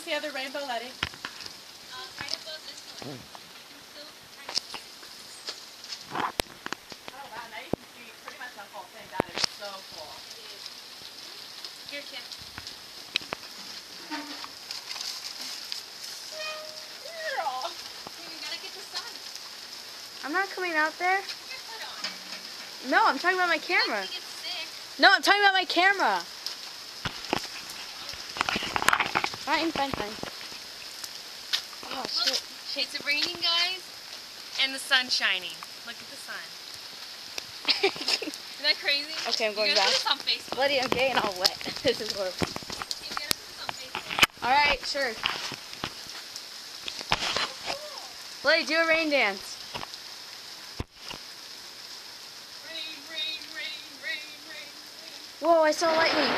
Where's the other rainbow, Letty? Right above this one. Oh wow, now you can see pretty much the whole thing. That is so cool. Here, Kim. Girl. You gotta get the sun. I'm not coming out there. Put your foot on. No, I'm talking about my camera. You get sick. No, I'm talking about my camera. Fine. Oh, shit. It's raining, guys, and the sun's shining. Look at the sun. Isn't that crazy? Okay, I'm going you gotta back. put this on Facebook. Bloody, I'm getting all wet. This is horrible. You gotta put this on Facebook. Alright, sure. Bloody, do a rain dance. Rain. Whoa, I saw lightning.